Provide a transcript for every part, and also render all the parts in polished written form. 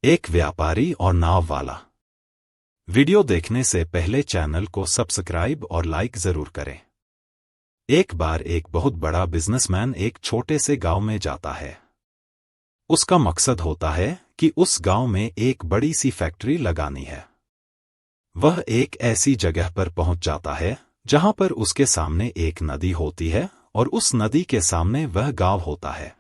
एक व्यापारी और नाव वाला। वीडियो देखने से पहले चैनल को सब्सक्राइब और लाइक जरूर करें। एक बार एक बहुत बड़ा बिजनेसमैन एक छोटे से गांव में जाता है। उसका मकसद होता है कि उस गांव में एक बड़ी सी फैक्ट्री लगानी है। वह एक ऐसी जगह पर पहुंच जाता है जहां पर उसके सामने एक नदी होती है और उस नदी के सामने वह गांव होता है।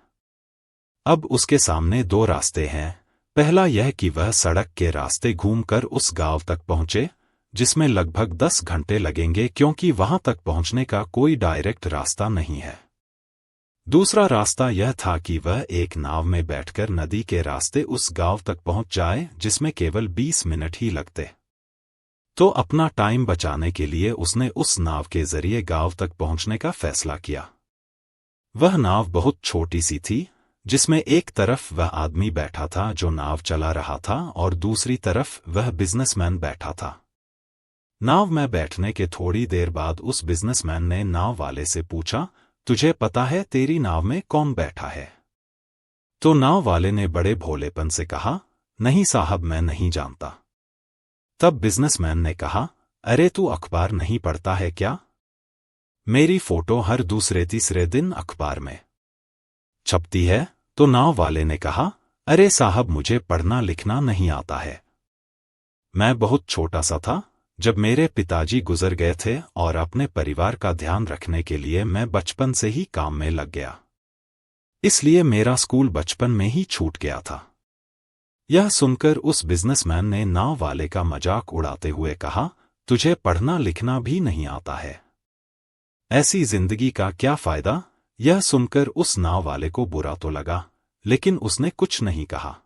अब उसके सामने दो रास्ते हैं। पहला यह कि वह सड़क के रास्ते घूमकर उस गांव तक पहुंचे, जिसमें लगभग 10 घंटे लगेंगे क्योंकि वहां तक पहुंचने का कोई डायरेक्ट रास्ता नहीं है। दूसरा रास्ता यह था कि वह एक नाव में बैठकर नदी के रास्ते उस गांव तक पहुंच जाए, जिसमें केवल 20 मिनट ही लगते। तो अपना टाइम बचाने के लिए उसने उस नाव के जरिए गांव तक पहुंचने का फैसला किया। वह नाव बहुत छोटी सी थी, जिसमें एक तरफ वह आदमी बैठा था जो नाव चला रहा था और दूसरी तरफ वह बिजनेसमैन बैठा था। नाव में बैठने के थोड़ी देर बाद उस बिजनेसमैन ने नाव वाले से पूछा, तुझे पता है तेरी नाव में कौन बैठा है? तो नाव वाले ने बड़े भोलेपन से कहा, नहीं साहब, मैं नहीं जानता। तब बिजनेसमैन ने कहा, अरे तू अखबार नहीं पढ़ता है क्या? मेरी फोटो हर दूसरे तीसरे दिन अखबार में छपती है। तो नाव वाले ने कहा, अरे साहब, मुझे पढ़ना लिखना नहीं आता है। मैं बहुत छोटा सा था जब मेरे पिताजी गुजर गए थे और अपने परिवार का ध्यान रखने के लिए मैं बचपन से ही काम में लग गया। इसलिए मेरा स्कूल बचपन में ही छूट गया था। यह सुनकर उस बिजनेसमैन ने नाव वाले का मजाक उड़ाते हुए कहा, तुझे पढ़ना लिखना भी नहीं आता है, ऐसी जिंदगी का क्या फायदा? यह सुनकर उस नाव वाले को बुरा तो लगा, लेकिन उसने कुछ नहीं कहा।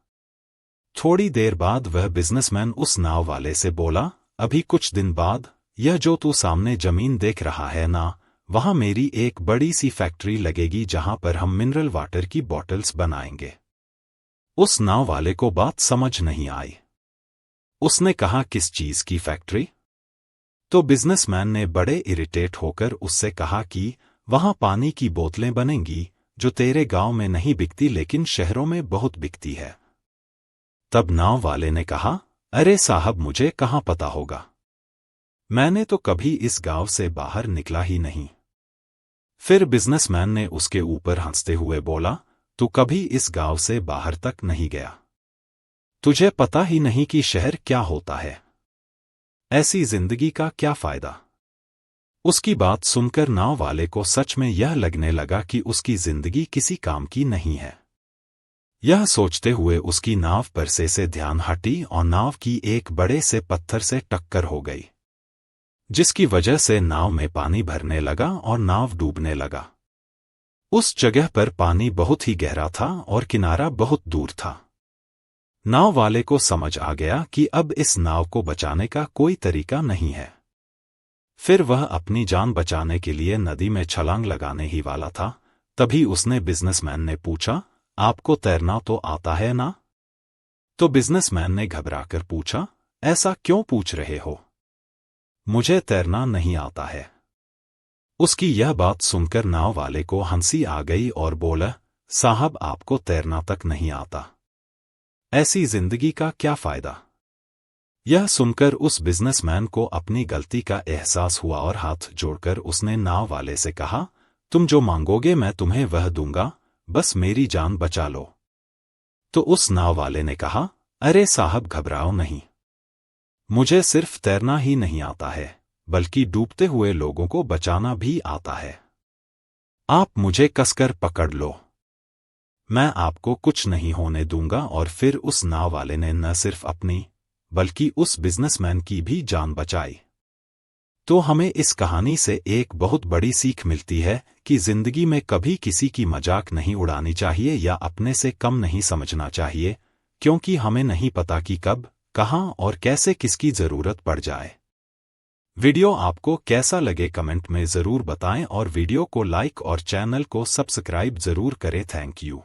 थोड़ी देर बाद वह बिजनेसमैन उस नाव वाले से बोला, अभी कुछ दिन बाद यह जो तू सामने जमीन देख रहा है ना, वहां मेरी एक बड़ी सी फैक्ट्री लगेगी जहां पर हम मिनरल वाटर की बॉटल्स बनाएंगे। उस नाव वाले को बात समझ नहीं आई। उसने कहा, किस चीज की फैक्ट्री? तो बिजनेसमैन ने बड़े इरिटेट होकर उससे कहा कि वहां पानी की बोतलें बनेंगी जो तेरे गांव में नहीं बिकती लेकिन शहरों में बहुत बिकती है। तब नाव वाले ने कहा, अरे साहब, मुझे कहां पता होगा, मैंने तो कभी इस गांव से बाहर निकला ही नहीं। फिर बिजनेसमैन ने उसके ऊपर हंसते हुए बोला, तू कभी इस गांव से बाहर तक नहीं गया, तुझे पता ही नहीं कि शहर क्या होता है, ऐसी जिंदगी का क्या फायदा? उसकी बात सुनकर नाव वाले को सच में यह लगने लगा कि उसकी जिंदगी किसी काम की नहीं है। यह सोचते हुए उसकी नाव पर से ध्यान हटी और नाव की एक बड़े से पत्थर से टक्कर हो गई, जिसकी वजह से नाव में पानी भरने लगा और नाव डूबने लगा। उस जगह पर पानी बहुत ही गहरा था और किनारा बहुत दूर था। नाव वाले को समझ आ गया कि अब इस नाव को बचाने का कोई तरीका नहीं है। फिर वह अपनी जान बचाने के लिए नदी में छलांग लगाने ही वाला था, तभी उसने बिजनेसमैन ने पूछा, आपको तैरना तो आता है ना? तो बिजनेसमैन ने घबराकर पूछा, ऐसा क्यों पूछ रहे हो? मुझे तैरना नहीं आता है। उसकी यह बात सुनकर नाव वाले को हंसी आ गई और बोला, साहब, आपको तैरना तक नहीं आता, ऐसी जिंदगी का क्या फायदा? यह सुनकर उस बिजनेसमैन को अपनी गलती का एहसास हुआ और हाथ जोड़कर उसने नाव वाले से कहा, तुम जो मांगोगे मैं तुम्हें वह दूंगा, बस मेरी जान बचा लो। तो उस नाव वाले ने कहा, अरे साहब, घबराओ नहीं, मुझे सिर्फ तैरना ही नहीं आता है बल्कि डूबते हुए लोगों को बचाना भी आता है। आप मुझे कसकर पकड़ लो, मैं आपको कुछ नहीं होने दूंगा। और फिर उस नाव वाले ने न सिर्फ अपनी बल्कि उस बिजनेसमैन की भी जान बचाई। तो हमें इस कहानी से एक बहुत बड़ी सीख मिलती है कि जिंदगी में कभी किसी की मजाक नहीं उड़ानी चाहिए या अपने से कम नहीं समझना चाहिए, क्योंकि हमें नहीं पता कि कब, कहां और कैसे किसकी जरूरत पड़ जाए। वीडियो आपको कैसा लगे कमेंट में जरूर बताएं और वीडियो को लाइक और चैनल को सब्सक्राइब जरूर करें। Thank you.